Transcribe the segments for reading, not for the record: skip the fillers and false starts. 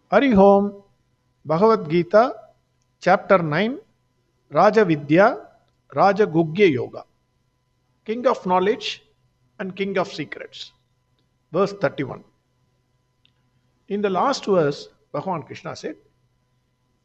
Hari Om, Bhagavad Gita, Chapter 9, Raja Vidya, Raja Gugya Yoga, King of Knowledge and King of Secrets. Verse 31. In the last verse, Bhagwan Krishna said,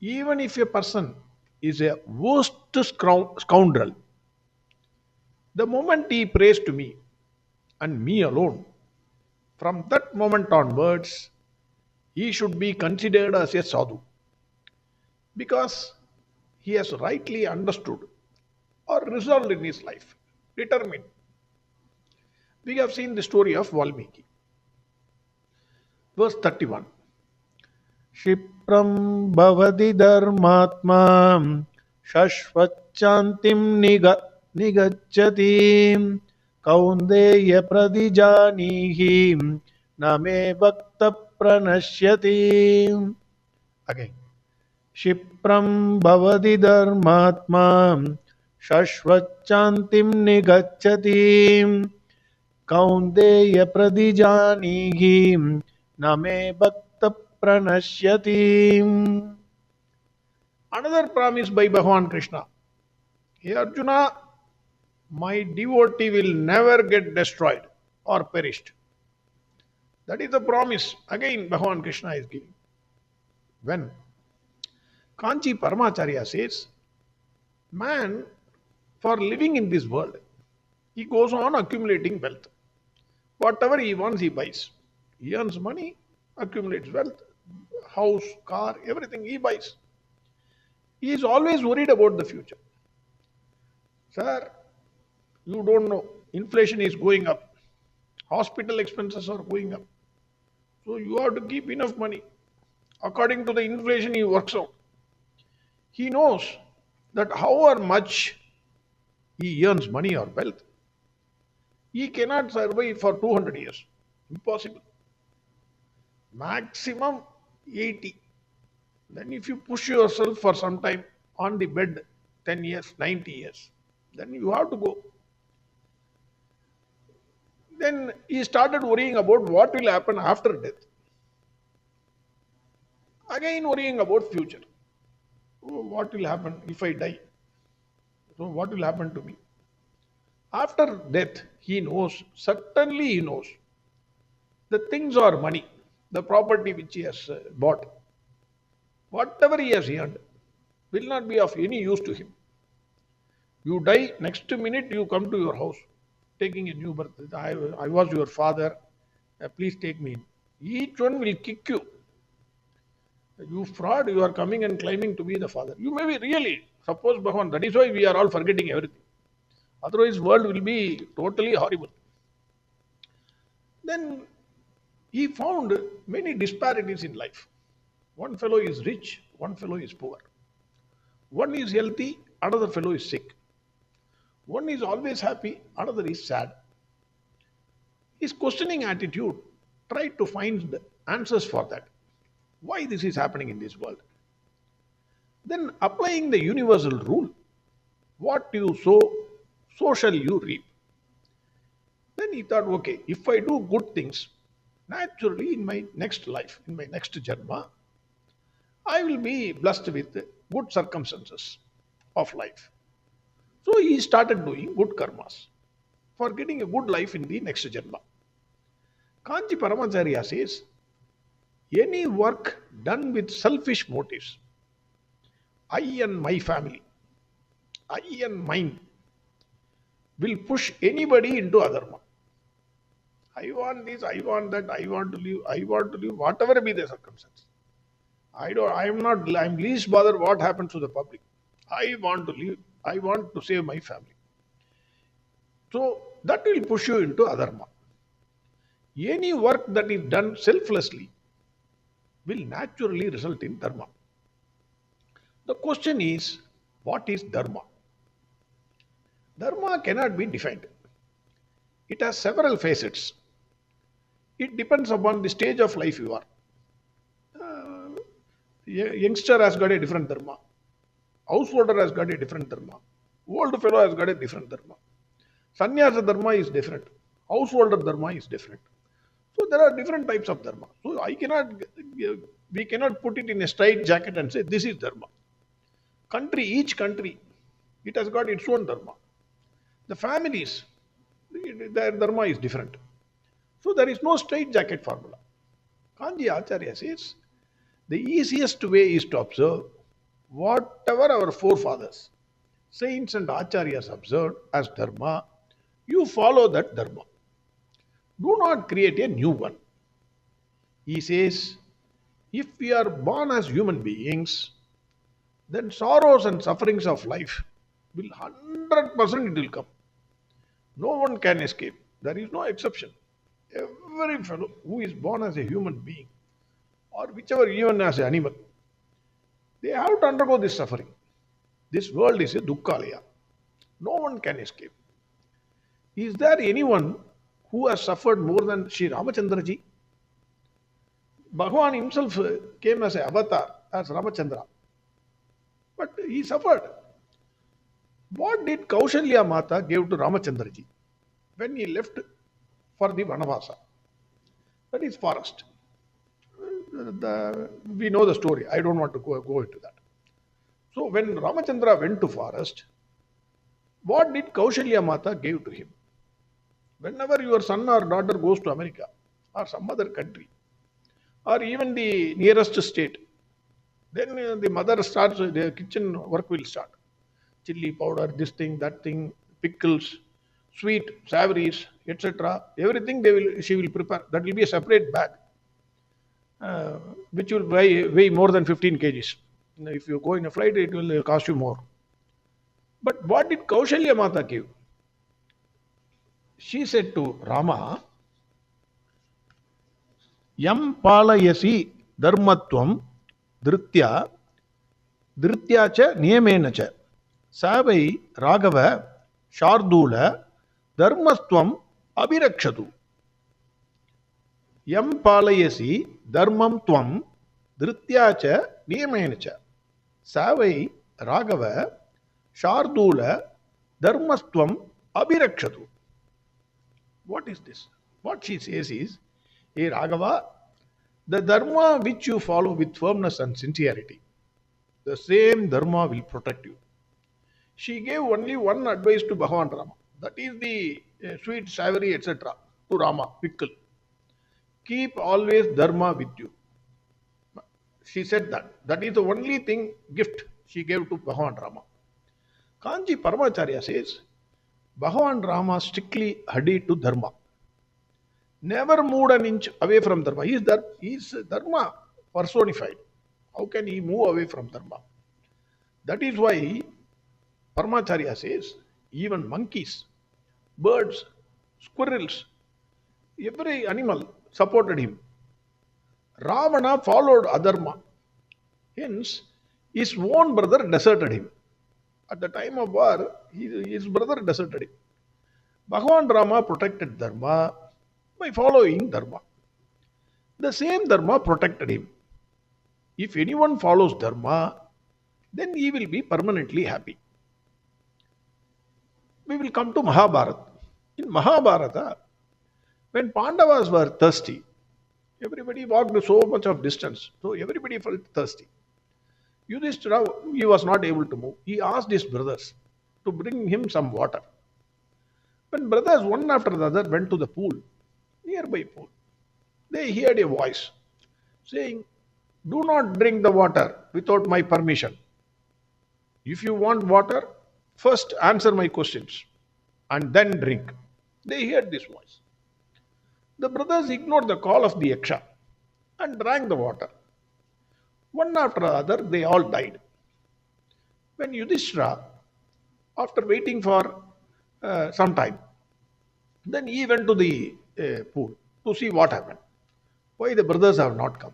even if a person is a worst scoundrel, the moment he prays to me and me alone, from that moment onwards, he should be considered as a sadhu because he has rightly understood or resolved in his life, determined. We have seen the story of Valmiki. Verse 31. Shipram bhavadi dharmatma shashvachantim nigacchati kaundeya pradijanihi name bhakta pranashyati. Again. Shipram bhavadi dharmatma shashvachantim nigacchati kaundeya pradijanihi name bhakta pranashyati. Another promise by Bhagwan Krishna. Hey Arjuna, my devotee will never get destroyed or perished. That is the promise again Bhagwan Krishna is giving. When Kanchi Paramacharya says, man, for living in this world, he goes on accumulating wealth. Whatever he wants, he buys. He earns money, accumulates wealth, house, car, everything he buys. He is always worried about the future. Sir, you don't know. Inflation is going up. Hospital expenses are going up. So you have to keep enough money. According to the inflation, he works out. He knows that however much he earns money or wealth, he cannot survive for 200 years. Impossible. Maximum 80. Then if you push yourself for some time on the bed, 10 years, 90 years, then you have to go. Then he started worrying about what will happen after death. Again worrying about future. Oh, what will happen if I die? So what will happen to me? After death, he knows, certainly he knows, the things are money, the property which he has bought, whatever he has earned, will not be of any use to him. You die, next minute you come to your house, taking a new birth. I was your father, please take me in. Each one will kick you. You fraud, you are coming and claiming to be the father. You may be really, suppose Bhagavan, that is why we are all forgetting everything. Otherwise, world will be totally horrible. Then he found many disparities in life. One fellow is rich, one fellow is poor. One is healthy, another fellow is sick. One is always happy, another is sad. His questioning attitude tried to find answers for that. Why this is happening in this world? Then applying the universal rule, what you sow, so shall you reap. Then he thought, okay, if I do good things, naturally in my next life, in my next janma, I will be blessed with good circumstances of life. So he started doing good karmas for getting a good life in the next janma. Kanchi Paramacharya says, any work done with selfish motives, I and my family, I and mine, will push anybody into adharma. I want this, I want that, I want to live, whatever be the circumstance. I'm least bothered what happens to the public. I want to live, I want to save my family. So that will push you into adharma. Any work that is done selflessly will naturally result in dharma. The question is, what is dharma? Dharma cannot be defined. It has several facets. It depends upon the stage of life you are. Youngster has got a different dharma. Householder has got a different dharma. Old fellow has got a different dharma. Sannyasa dharma is different. Householder dharma is different. So there are different types of dharma. So I cannot We cannot put it in a straight jacket and say this is dharma. Each country, it has got its own dharma. The families, their dharma is different. So there is no straight jacket formula. Kanji Acharya says, the easiest way is to observe whatever our forefathers, saints and acharyas observed as dharma, you follow that dharma. Do not create a new one. He says, if we are born as human beings, then sorrows and sufferings of life will 100% it will come. No one can escape. There is no exception. Every fellow who is born as a human being, or whichever even as an animal, they have to undergo this suffering. This world is a dukkhalaya. No one can escape. Is there anyone who has suffered more than Sri Ramachandra ji? Bhagwan himself came as an avatar, as Ramachandra. But he suffered. What did Kaushalya Mata give to Ramachandra ji when he left for the Vanavasa? That is forest. We know the story. I don't want to go into that. So when Ramachandra went to forest, what did Kaushalya Mata give to him? Whenever your son or daughter goes to America or some other country, or even the nearest state, then the mother starts, the kitchen work will start. Chili powder, this thing, that thing, pickles, sweet, savories, etc. Everything she will prepare. That will be a separate bag, which will weigh more than 15 kgs. If you go in a flight, it will cost you more. But what did Kaushalya Mata give? She said to Rama, Yam palayasi dharmatvam dhritya cha niyamena cha savai raghava shardula dharmastvam abhirakshatu. Yam palayasi dharmam tvam dhritya cha niyamena cha savai raghava shardula dharmastvam abhirakshatu. What is this? What she says is, hey Raghava, the dharma which you follow with firmness and sincerity, the same dharma will protect you. She gave only one advice to Bhagavan Rama. That is the sweet, savory, etc. to Rama, pickle. Keep always dharma with you. She said that. That is the only thing, gift she gave to Bhagavan Rama. Kanji Paramacharya says, Bhagavan Rama strictly adhered to dharma. Never moved an inch away from dharma. He is dharma personified. How can he move away from dharma? That is why Paramacharya says, even monkeys, birds, squirrels, every animal supported him. Ravana followed adharma. Hence, his own brother deserted him. At the time of war, his brother deserted him. Bhagavan Rama protected dharma by following dharma. The same dharma protected him. If anyone follows dharma, then he will be permanently happy. We will come to Mahabharata. In Mahabharata, when Pandavas were thirsty, everybody walked so much of distance, so everybody felt thirsty. Yudhishthira, he was not able to move. He asked his brothers to bring him some water. When brothers one after the other went to the pool, nearby pool, they heard a voice saying, do not drink the water without my permission. If you want water, first answer my questions and then drink. They heard this voice. The brothers ignored the call of the Yaksha and drank the water. One after the other, they all died. When Yudhishthira, after waiting for some time, then he went to the pool to see what happened. Why the brothers have not come.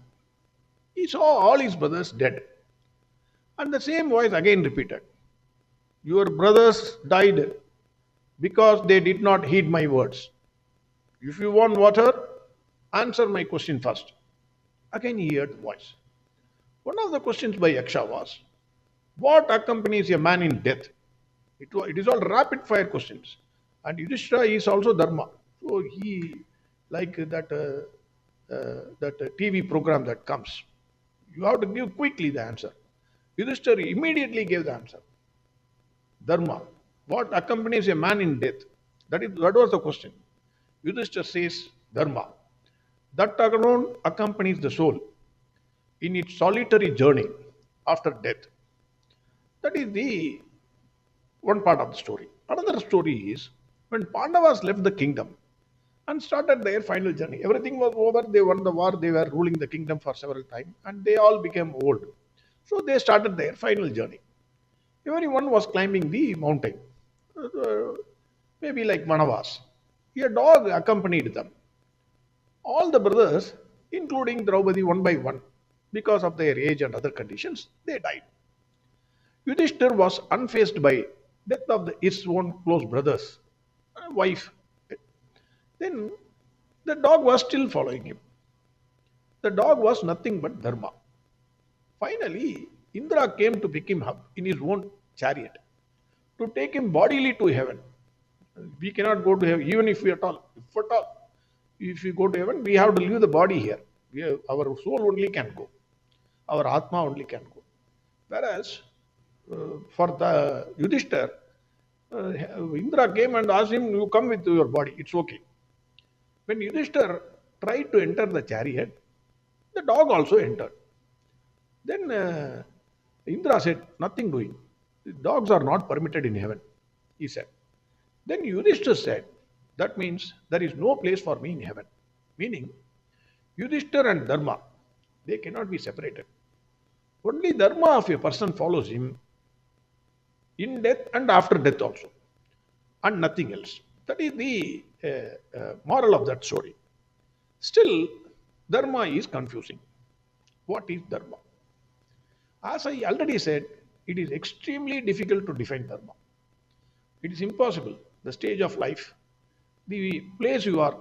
He saw all his brothers dead. And the same voice again repeated. Your brothers died because they did not heed my words. If you want water, answer my question first. Again he heard the voice. One of the questions by Yaksha was, what accompanies a man in death? It is all rapid fire questions. And Yudhishthira is also dharma. So he, like that TV program that comes, You have to give quickly the answer. Yudhishthira immediately gave the answer. Dharma. What accompanies a man in death? That was the question. Yudhishthira says Dharma. That alone accompanies the soul in its solitary journey after death. That is the one part of the story. Another story is when Pandavas left the kingdom and started their final journey. Everything was over, they won the war, they were ruling the kingdom for several times, and they all became old. So they started their final journey. Everyone was climbing the mountain, maybe like Manavas. A dog accompanied them. All the brothers, including Draupadi one by one, because of their age and other conditions, they died. Yudhishthir was unfazed by death of his own close brothers, wife. Then the dog was still following him. The dog was nothing but Dharma. Finally, Indra came to pick him up in his own chariot to take him bodily to heaven. We cannot go to heaven, even if we at all. If we go to heaven, we have to leave the body here. Our soul only can go. Our Atma only can go. Whereas, for the Yudhishthir, Indra came and asked him, you come with your body, it's okay. When Yudhishthir tried to enter the chariot, the dog also entered. Then Indra said, nothing doing. The dogs are not permitted in heaven, he said. Then Yudhishthir said, that means there is no place for me in heaven. Meaning, Yudhishthir and Dharma, they cannot be separated. Only Dharma of a person follows him in death and after death also, and nothing else. That is the moral of that story. Still, Dharma is confusing. What is Dharma? As I already said, it is extremely difficult to define Dharma. It is impossible. The stage of life, the place you are,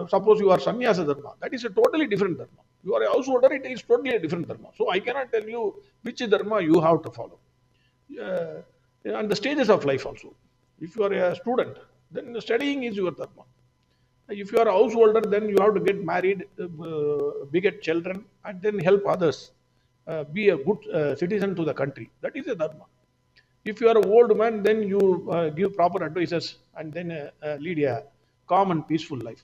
suppose you are sannyasa Dharma, that is a totally different Dharma. You are a householder, it is totally a different Dharma. So I cannot tell you which Dharma you have to follow. And the stages of life also. If you are a student, then studying is your Dharma. If you are a householder, then you have to get married, beget children, and then help others. Be a good citizen to the country. That is a Dharma. If you are an old man, then you give proper advices and then lead a calm and peaceful life.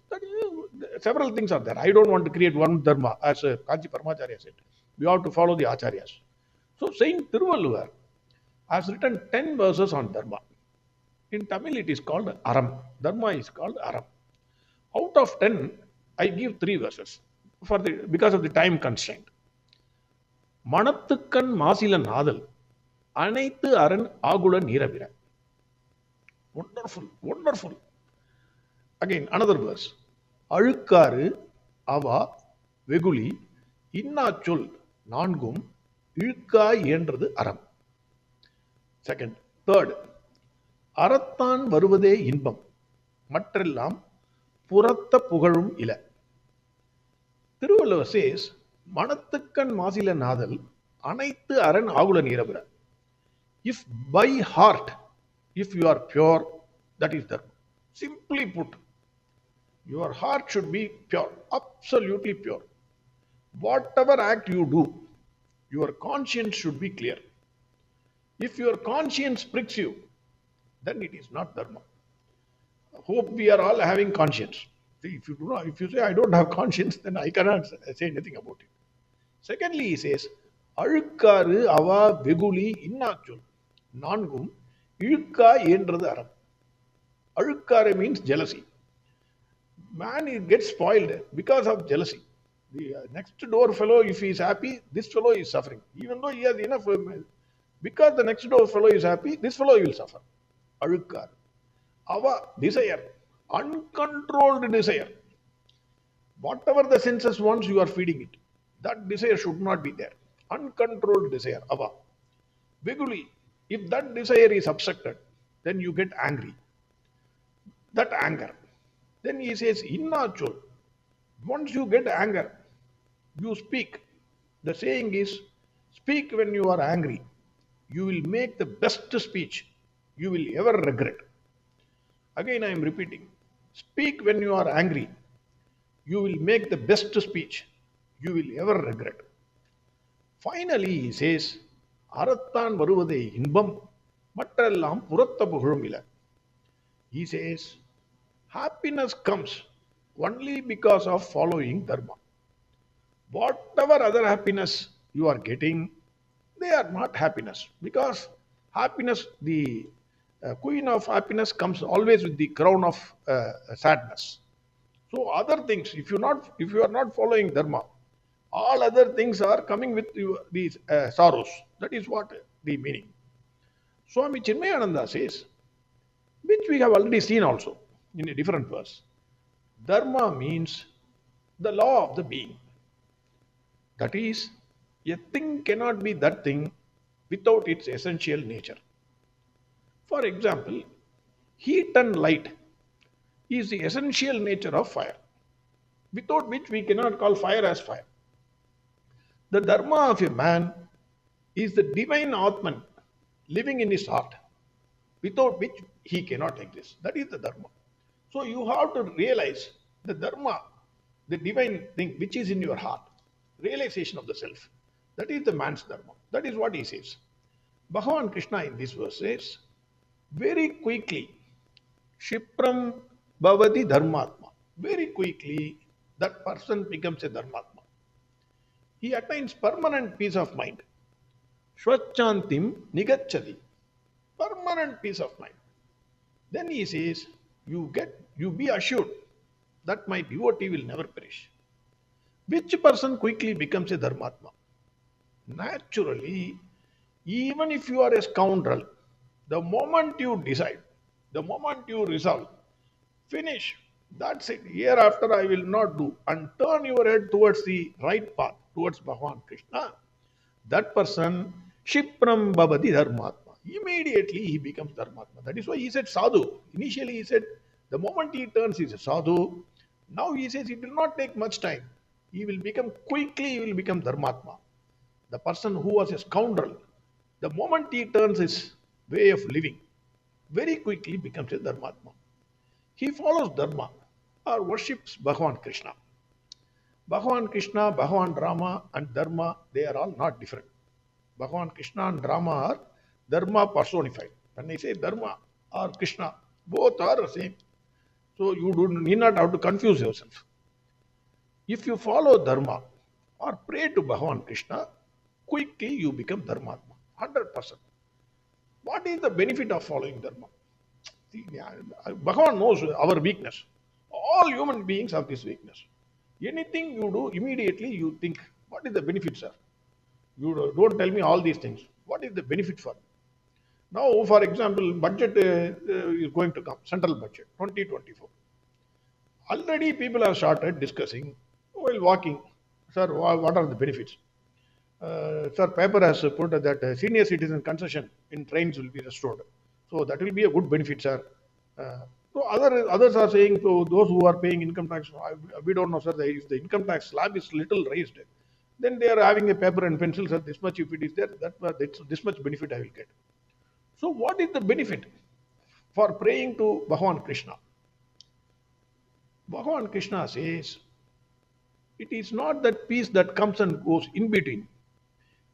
Several things are there. I don't want to create one Dharma, as Kanchi Paramacharya said. We have to follow the Acharyas. So Saint Thiruvalluvar has written 10 verses on Dharma. In Tamil, it is called Aram. Dharma is called Aram. Out of 10, I give 3 verses because of the time constraint. Manattukkan Masilan Adal. Anaithu Aran Agula Nirabira. Wonderful, wonderful. Again, another verse. Alukkaru Ava Veguli Inna Chol Nangum Ilka Yendrathu Aram. Second. Third. Arathan Varuvade Inbam Matrellam Puratta Pugalum Ila. Thiruvalluvar says, Manattukkan Masila Nadal Anaithu Aran Agula Nirabira. If by heart, if you are pure, that is Dharma. Simply put, your heart should be pure, absolutely pure. Whatever act you do, your conscience should be clear. If your conscience pricks you, then it is not Dharma. Hope we are all having conscience. See, if you say I don't have conscience, then I cannot say anything about it. Secondly, he says, Alukkaru Ava Veguli Innachul Nangum Ilka Yendrathu Aram. Alukkare means jealousy. Man gets spoiled because of jealousy. The next door fellow, if he is happy, this fellow is suffering. Even though he has enough, because the next door fellow is happy, this fellow will suffer. Alukkar. Ava, desire. Uncontrolled desire. Whatever the senses wants, you are feeding it. That desire should not be there. Uncontrolled desire. Ava. Veguli. If that desire is obstructed, then you get angry. That anger. Then he says, Innachul. Once you get anger, you speak. The saying is, speak when you are angry. You will make the best speech you will ever regret. Again, I am repeating. Speak when you are angry. You will make the best speech you will ever regret. Finally, he says, அறத்தான் வருவதே இன்பம் மற்றெல்லாம் புறத்த புகழும் இல. He says, happiness comes only because of following dharma. Whatever other happiness you are getting, they are not happiness, because happiness, the queen of happiness, comes always with the crown of sadness. So other things, if you are not following dharma, all other things are coming with these sorrows. That is what the meaning. Swami Chinmayananda says, which we have already seen also in a different verse, dharma means the law of the being. That is, a thing cannot be that thing without its essential nature. For example, heat and light is the essential nature of fire, without which we cannot call fire as fire. The dharma of a man is the divine Atman living in his heart, without which he cannot exist. That is the dharma. So you have to realize the dharma, the divine thing which is in your heart, realization of the self. That is the man's dharma. That is what he says. Bhagwan Krishna in this verse says, very quickly, Shipram Bhavati Dharmatma. Very quickly, that person becomes a Dharmatma. He attains permanent peace of mind. Shvachantim Nigachati. Permanent peace of mind. Then he says, you be assured that my devotee will never perish. Which person quickly becomes a Dharmatma? Naturally, even if you are a scoundrel, the moment you decide, the moment you resolve, finish, that's it, hereafter I will not do, and turn your head towards the right path, towards Bhagwan Krishna, that person, Shipram Bhavati Dharmatma. Immediately he becomes Dharmatma. That is why he said sadhu. Initially he said, the moment he turns, he is a sadhu. Now he says it will not take much time. He will become Dharmatma. The person who was a scoundrel, the moment he turns his way of living, very quickly becomes a Dharmatma. He follows Dharma or worships Bhagwan Krishna. Bhagwan Krishna, Bhagwan Rama and Dharma, they are all not different. Bhagwan Krishna and Rama are Dharma personified. When I say Dharma or Krishna, both are the same. So you need not have to confuse yourself. If you follow Dharma or pray to Bhagwan Krishna, quickly you become Dharmatma, 100%. What is the benefit of following Dharma? See, Bhagavan knows our weakness. All human beings have this weakness. Anything you do, immediately you think, what is the benefit, sir? You don't tell me all these things. What is the benefit for? Now, for example, budget is going to come, central budget, 2024. Already people have started discussing while walking, sir, what are the benefits? Sir, paper has put that senior citizen concession in trains will be restored. So that will be a good benefit, sir. So others are saying, so those who are paying income tax, we don't know, sir, if the income tax slab is little raised, then they are having a paper and pencil, sir, this much if it is there, that's this much benefit I will get. So what is the benefit for praying to Bhagwan Krishna? Bhagwan Krishna says, it is not that peace that comes and goes in between.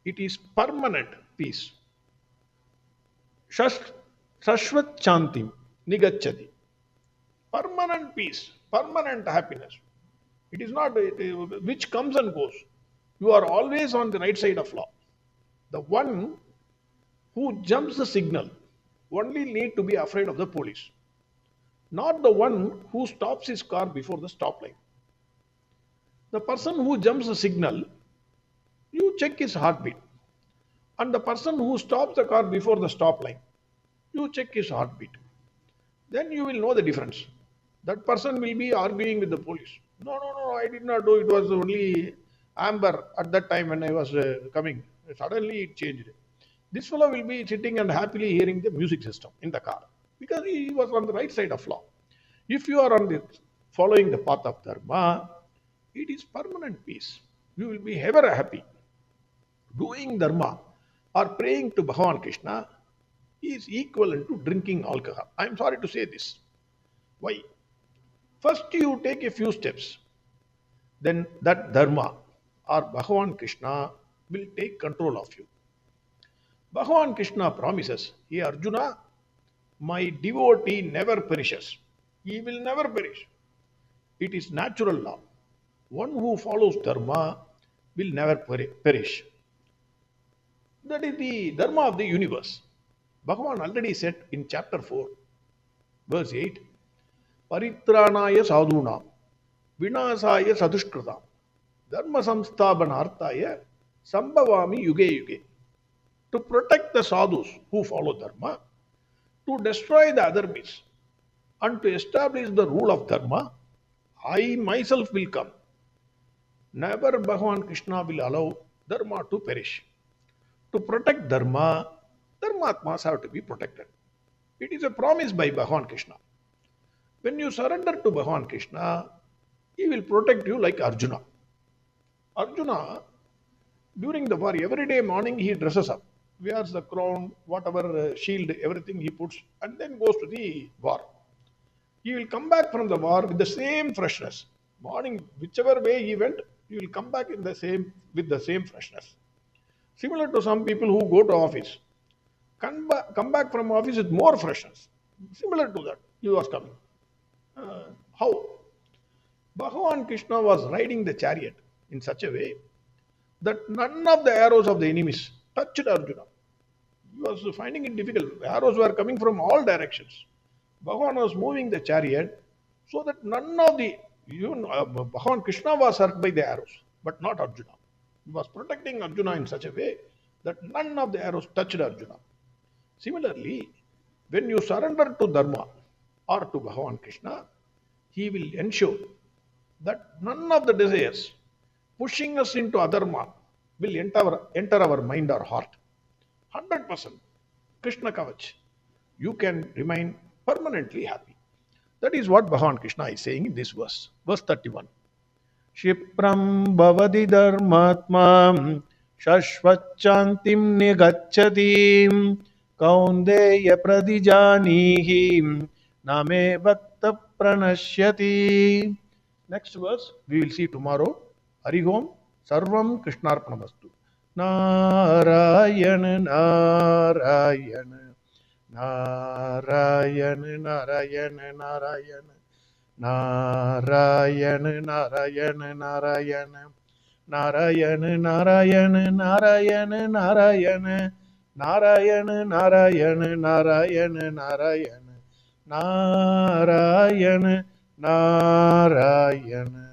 It is permanent peace. Shashvat Chantim Nigachati. Permanent peace, permanent happiness. It is not which comes and goes. You are always on the right side of law. The one who jumps the signal only need to be afraid of the police, not the one who stops his car before the stop line. The person who jumps the signal, you check his heartbeat. And the person who stops the car before the stop line, you check his heartbeat. Then you will know the difference. That person will be arguing with the police. No, I did not do it. It was only amber at that time when I was coming. Suddenly it changed. This fellow will be sitting and happily hearing the music system in the car because he was on the right side of law. If you are on the following the path of Dharma, it is permanent peace. You will be ever happy. Doing Dharma or praying to Bhagwan Krishna is equivalent to drinking alcohol. I am sorry to say this. Why? First you take a few steps. Then that Dharma or Bhagwan Krishna will take control of you. Bhagwan Krishna promises, Hey Arjuna, my devotee never perishes. He will never perish. It is natural law. One who follows dharma will never perish. That is the dharma of the universe. Bhagavan already said in chapter 4, verse 8, Paritranaya sadhunam, vinasaya sadushkritam, dharma samsthapanarthaya, sambhavami yuge yuge. To protect the sadhus who follow dharma, to destroy the other myths, and to establish the rule of dharma, I myself will come. Never Bhagavan Krishna will allow dharma to perish. To protect dharma, dharmatmas have to be protected. It is a promise by Bhagavan Krishna. When you surrender to Bhagavan Krishna, he will protect you like Arjuna. Arjuna, during the war, every day morning he dresses up, wears the crown, whatever shield, everything he puts, and then goes to the war. He will come back from the war with the same freshness. Morning, whichever way he went, he will come back with the same freshness. Similar to some people who go to office, come back from office with more freshness. Similar to that, he was coming. How? Bhagavan Krishna was riding the chariot in such a way that none of the arrows of the enemies touched Arjuna. He was finding it difficult. The arrows were coming from all directions. Bhagavan was moving the chariot so that none of the, Bhagavan Krishna was hurt by the arrows, but not Arjuna. He was protecting Arjuna in such a way that none of the arrows touched Arjuna. Similarly, when you surrender to Dharma or to Bhagavan Krishna, he will ensure that none of the desires pushing us into adharma will enter our mind or heart. 100% Krishna Kavach. You can remain permanently happy. That is what Bhagavan Krishna is saying in this verse. Verse 31. Shipram bhavadi dharmatma shashvachantim nigacchati kaundeya pradijanihi name bhakta pranashyati. Next verse we will see tomorrow. Hari Om Sarvam Krishnarpanamastu. Narayana Narayana Narayana Narayana Narayana Narayana Narayana Narayana Narayana Narayana Narayana Narayana Narayana Narayana Narayana Narayana Narayana